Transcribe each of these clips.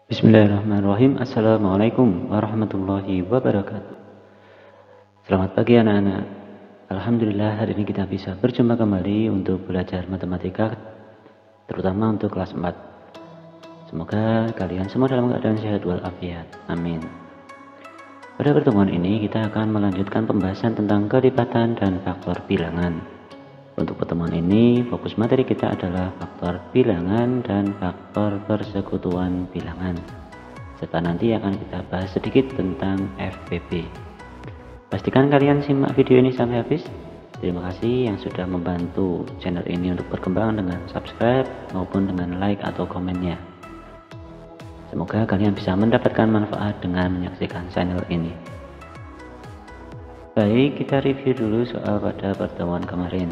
Bismillahirrahmanirrahim. Assalamualaikum warahmatullahi wabarakatuh. Selamat pagi anak-anak. Alhamdulillah hari ini kita bisa berjumpa kembali untuk belajar matematika, terutama untuk kelas 4. Semoga kalian semua dalam keadaan sehat walafiat. Amin. Pada pertemuan ini kita akan melanjutkan pembahasan tentang kelipatan dan faktor bilangan. Untuk pertemuan ini, fokus materi kita adalah faktor bilangan dan faktor persekutuan bilangan. Serta nanti akan kita bahas sedikit tentang FPB. Pastikan kalian simak video ini sampai habis. Terima kasih yang sudah membantu channel ini untuk berkembang dengan subscribe maupun dengan like atau komennya. Semoga kalian bisa mendapatkan manfaat dengan menyaksikan channel ini. Baik, kita review dulu soal pada pertemuan kemarin.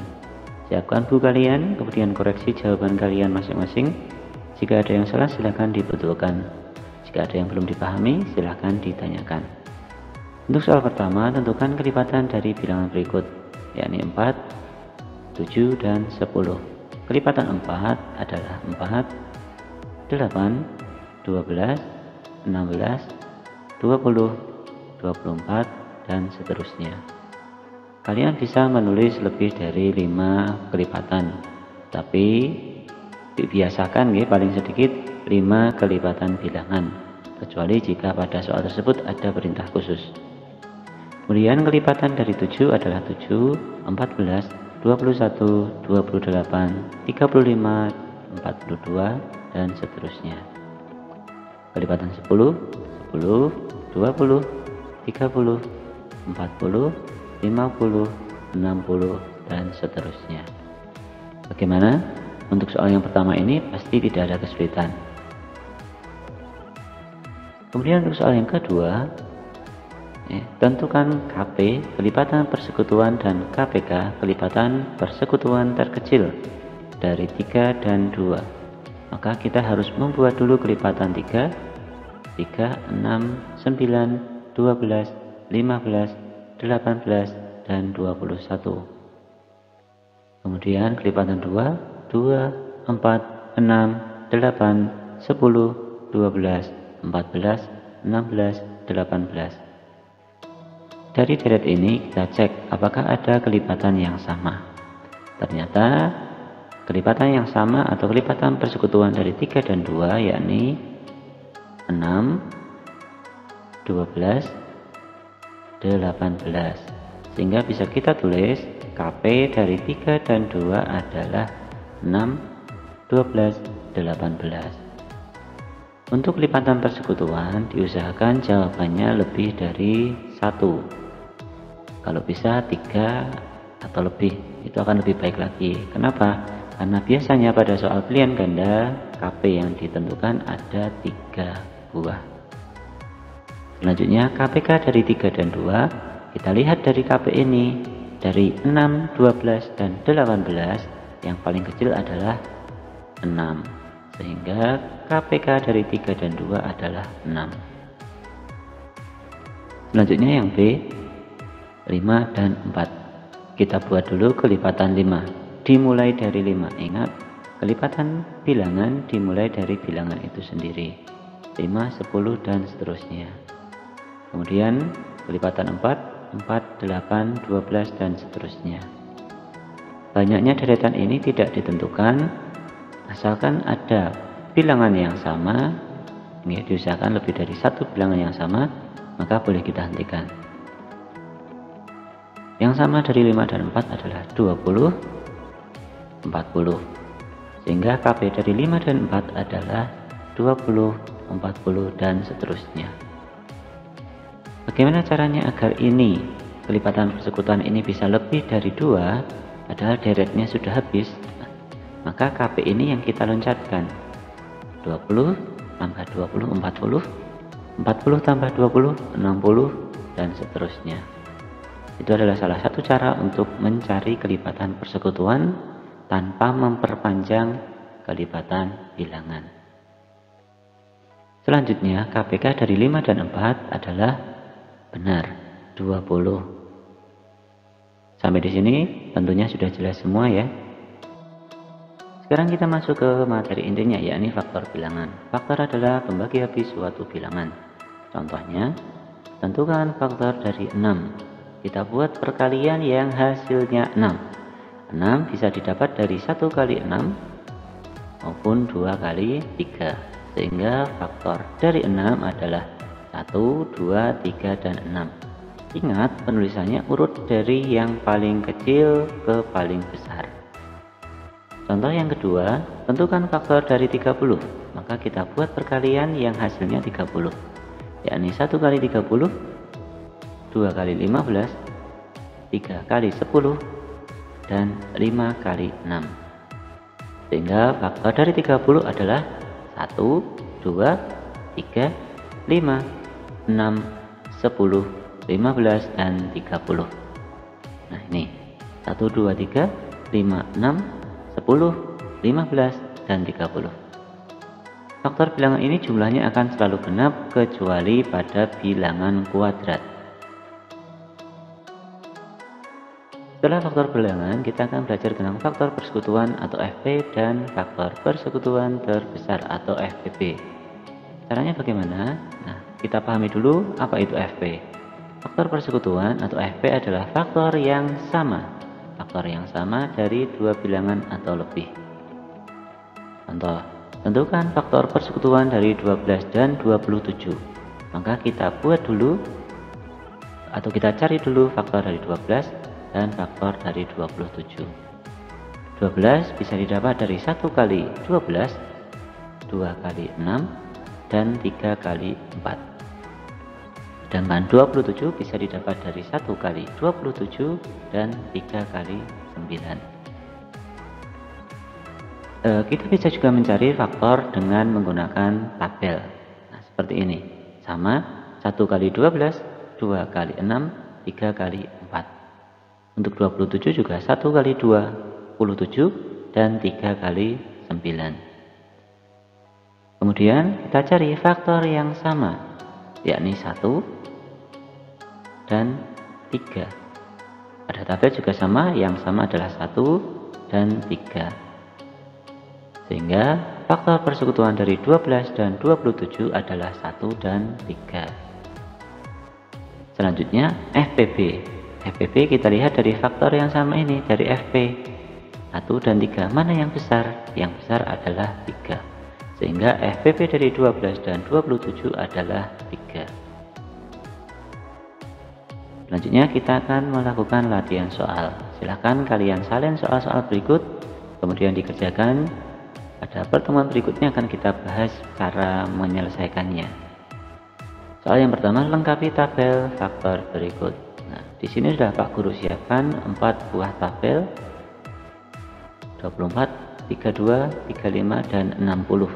Siapkan buku kalian, kemudian koreksi jawaban kalian masing-masing. Jika ada yang salah, silahkan dibetulkan. Jika ada yang belum dipahami, silahkan ditanyakan. Untuk soal pertama, tentukan kelipatan dari bilangan berikut, yakni 4, 7, dan 10. Kelipatan 4 adalah 4, 8, 12, 16, 20, 24, dan seterusnya. Kalian bisa menulis lebih dari 5 kelipatan, tapi dibiasakan ya, paling sedikit 5 kelipatan bilangan, kecuali jika pada soal tersebut ada perintah khusus. Kemudian kelipatan dari 7 adalah 7, 14, 21, 28, 35, 42, dan seterusnya. Kelipatan 10, 10, 20, 30, 40, 50, 60, dan seterusnya. Bagaimana? Untuk soal yang pertama ini pasti tidak ada kesulitan. Kemudian untuk soal yang kedua, tentukan KP kelipatan persekutuan dan KPK kelipatan persekutuan terkecil dari 3 dan 2. Maka kita harus membuat dulu kelipatan 3, 6, 9, 12, 15, 18, dan 21. Kemudian kelipatan 2, 4, 6, 8, 10, 12, 14, 16, 18. Dari deret ini kita cek apakah ada kelipatan yang sama. Ternyata kelipatan yang sama atau kelipatan persekutuan dari 3 dan 2 yakni 6, 12, 18. Sehingga bisa kita tulis KP dari 3 dan 2 adalah 6, 12, 18. Untuk kelipatan persekutuan diusahakan jawabannya lebih dari 1. Kalau bisa 3 atau lebih, itu akan lebih baik lagi. Kenapa? Karena biasanya pada soal pilihan ganda KP yang ditentukan ada 3 buah. Selanjutnya KPK dari 3 dan 2, kita lihat dari KP ini, dari 6, 12, dan 18, yang paling kecil adalah 6. Sehingga KPK dari 3 dan 2 adalah 6. Selanjutnya yang B, 5 dan 4. Kita buat dulu kelipatan 5, dimulai dari 5. Ingat, kelipatan bilangan dimulai dari bilangan itu sendiri. 5, 10, dan seterusnya. Kemudian kelipatan 4, 8, 12, dan seterusnya. Banyaknya deretan ini tidak ditentukan, asalkan ada bilangan yang sama. Ini diusahakan lebih dari 1 bilangan yang sama, maka boleh kita hentikan. Yang sama dari 5 dan 4 adalah 20, 40. Sehingga KP dari 5 dan 4 adalah 20, 40, dan seterusnya. Bagaimana caranya agar ini kelipatan persekutuan ini bisa lebih dari 2, padahal deretnya sudah habis? Maka KP ini yang kita loncatkan. 20 tambah 20, 40, 40 tambah 20, 60, dan seterusnya. Itu adalah salah satu cara untuk mencari kelipatan persekutuan tanpa memperpanjang kelipatan bilangan. Selanjutnya KPK dari 5 dan 4 adalah benar, 20. Sampai di sini tentunya sudah jelas semua ya. Sekarang kita masuk ke materi intinya, yakni faktor bilangan. Faktor adalah pembagi habis suatu bilangan. Contohnya, tentukan faktor dari 6. Kita buat perkalian yang hasilnya 6. 6 bisa didapat dari 1 kali 6 maupun 2 kali 3. Sehingga faktor dari 6 adalah 1, 2, 3, dan 6. Ingat, penulisannya urut dari yang paling kecil ke paling besar. Contoh yang kedua, tentukan faktor dari 30. Maka kita buat perkalian yang hasilnya 30, yakni 1 kali 30, 2 kali 15, 3 kali 10, dan 5 kali 6. Sehingga faktor dari 30 adalah 1, 2, 3, 5, 6, 10, 15, dan 30. Nah ini 1, 2, 3, 5, 6, 10, 15, dan 30. Faktor bilangan ini jumlahnya akan selalu genap kecuali pada bilangan kuadrat. Setelah faktor bilangan, kita akan belajar tentang faktor persekutuan atau FP dan faktor persekutuan terbesar atau FPB. Caranya bagaimana? Nah, kita pahami dulu apa itu FP. Faktor persekutuan atau FP adalah faktor yang sama dari dua bilangan atau lebih. Contoh, tentukan faktor persekutuan dari 12 dan 27. Maka kita buat dulu atau kita cari dulu faktor dari 12 dan faktor dari 27. 12 bisa didapat dari 1 kali 12, 2 kali 6, dan 3 kali 4. Sedangkan 27 bisa didapat dari 1 kali 27 dan 3 kali 9. Kita bisa juga mencari faktor dengan menggunakan tabel. Nah, seperti ini. Sama 1 kali 12, 2 kali 6, 3 kali 4. Untuk 27 juga 1 kali 27 dan 3 kali 9. Kemudian kita cari faktor yang sama, yakni 1 dan 3. Pada tabel juga sama, yang sama adalah 1 dan 3. Sehingga faktor persekutuan dari 12 dan 27 adalah 1 dan 3. Selanjutnya FPB. FPB kita lihat dari faktor yang sama ini, dari FP 1 dan 3. Mana yang besar? Yang besar adalah 3. Sehingga FPB dari 12 dan 27 adalah 3. Selanjutnya kita akan melakukan latihan soal. Silahkan kalian salin soal-soal berikut, kemudian dikerjakan. Pada pertemuan berikutnya akan kita bahas cara menyelesaikannya. Soal yang pertama, lengkapi tabel faktor berikut. Nah, di sini sudah Pak Guru siapkan 4 buah tabel, 24, 32, 35, dan 60.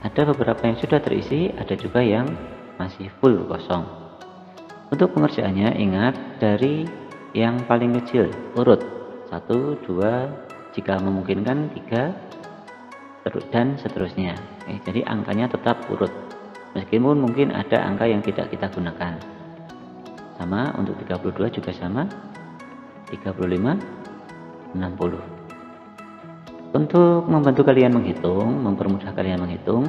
Ada beberapa yang sudah terisi, ada juga yang masih full kosong. Untuk pengerjaannya, ingat dari yang paling kecil, urut 1, 2, jika memungkinkan 3, dan seterusnya. Jadi angkanya tetap urut, meskipun mungkin ada angka yang tidak kita gunakan. Sama untuk 32 juga sama, 35, 60. Untuk membantu kalian menghitung, mempermudah kalian menghitung,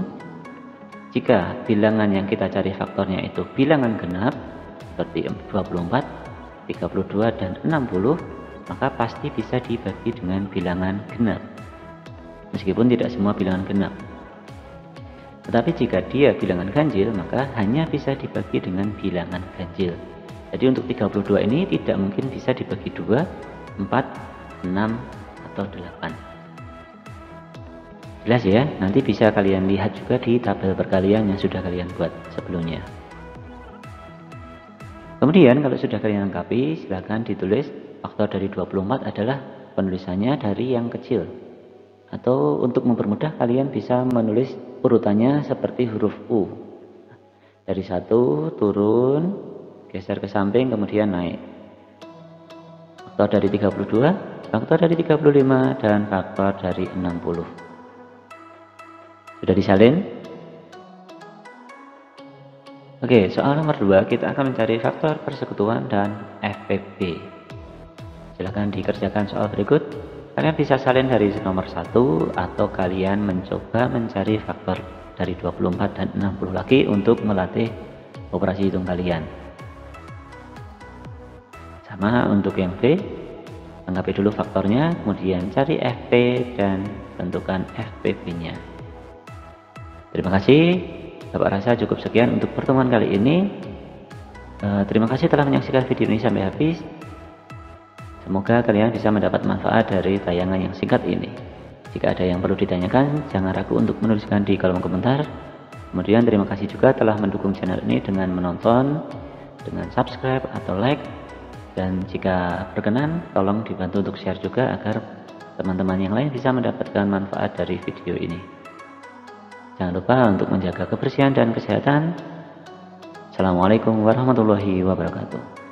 jika bilangan yang kita cari faktornya itu bilangan genap, seperti 24, 32, dan 60, maka pasti bisa dibagi dengan bilangan genap, meskipun tidak semua bilangan genap. Tetapi jika dia bilangan ganjil, maka hanya bisa dibagi dengan bilangan ganjil. Jadi untuk 32 ini tidak mungkin bisa dibagi 2, 4, 6, atau 8. Jelas ya? Nanti bisa kalian lihat juga di tabel perkalian yang sudah kalian buat sebelumnya. Kemudian kalau sudah kalian lengkapi, silakan ditulis faktor dari 24 adalah penulisannya dari yang kecil. Atau untuk mempermudah, kalian bisa menulis urutannya seperti huruf U. Dari 1 turun, geser ke samping, kemudian naik. Faktor dari 32, faktor dari 35, dan faktor dari 60. Sudah disalin? Oke, soal nomor 2 kita akan mencari faktor persekutuan dan FPB. Silahkan dikerjakan soal berikut. Kalian bisa salin dari nomor 1 atau kalian mencoba mencari faktor dari 24 dan 60 lagi untuk melatih operasi hitung kalian. Sama untuk yang B, lengkapi dulu faktornya, kemudian cari FP dan tentukan FPB-nya. Terima kasih, Bapak rasa cukup sekian untuk pertemuan kali ini. Terima kasih telah menyaksikan video ini sampai habis. Semoga kalian bisa mendapat manfaat dari tayangan yang singkat ini. Jika ada yang perlu ditanyakan, jangan ragu untuk menuliskan di kolom komentar. Kemudian terima kasih juga telah mendukung channel ini dengan menonton, dengan subscribe atau like. Dan jika berkenan, tolong dibantu untuk share juga agar teman-teman yang lain bisa mendapatkan manfaat dari video ini. Jangan lupa untuk menjaga kebersihan dan kesehatan. Assalamualaikum warahmatullahi wabarakatuh.